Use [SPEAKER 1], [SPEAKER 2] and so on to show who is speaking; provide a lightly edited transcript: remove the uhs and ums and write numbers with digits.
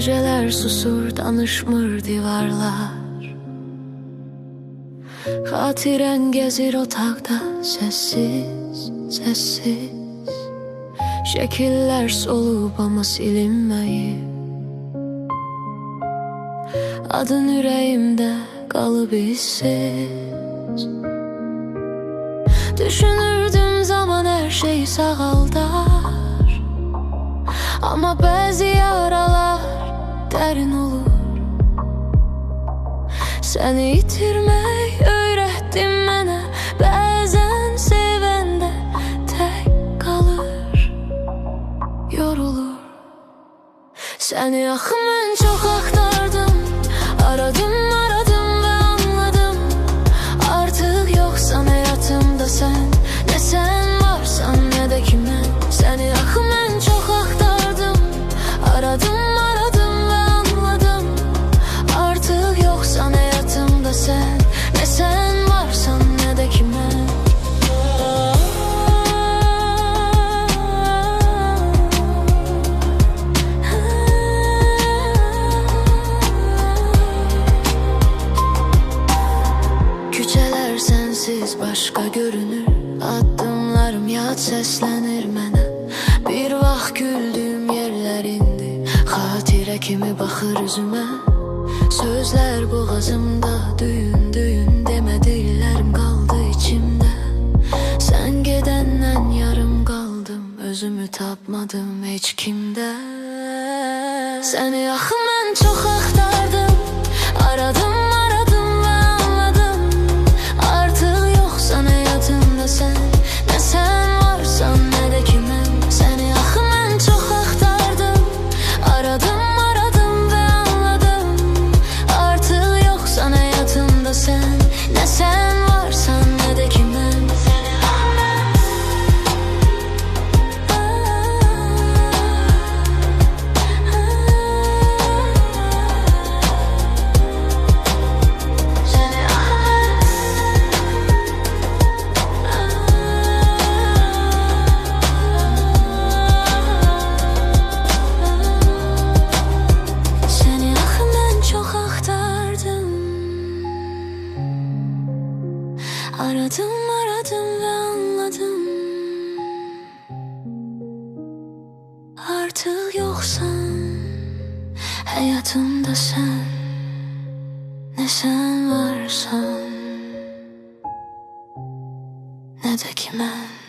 [SPEAKER 1] Geceler susur, danışmır divarlar. Hatiren gezir otaqda sessiz, sessiz. Şekiller solub ama silinməyib. Adın ürəyimdə qalıb hissiz. Düşünürdüm zaman her şey sağaldar, ama bəzi yaralar dərin olur. Səni itirmək öyrətdin mənə. Bəzən sevəndə tək qalır, yorulur. Səni axı mən çox axtardım, aradım, aradım və anladım. Artıq yoxsan həyatımda sən, nə sən varsan, nə də ki mən. Səni axı mən çox axtardım, aradım, aradım və anladım. Artıq yoxsan həyatımda sən, nə sən varsan, nə də ki mən. Küçələr sənsiz başqa görünür, addımlarım yad səslənir mənə. Bir vaxt güldüyüm yerlər indi xatirə kimi baxır üzümə. Sözlər boğazımda düyün düyün demədi, illərim qaldı içimdə. Sən gedəndən yarım qaldım, özümü tapmadım heç kimdə. Səni axı mən çox axtardım, aradım, aradım və anladım. Artıq yoxsan həyatımda sən, nə sən varsan, nə də ki mən. Səni axı mən çox axtardım, aradım, aradım və anladım. Artıq yoxsan həyatımda sən, nə sən varsan, nə də ki mən. Aradım, aradım ve anladım. Artık yoksan hayatımda sen, ne sen varsan, ne de ki ben.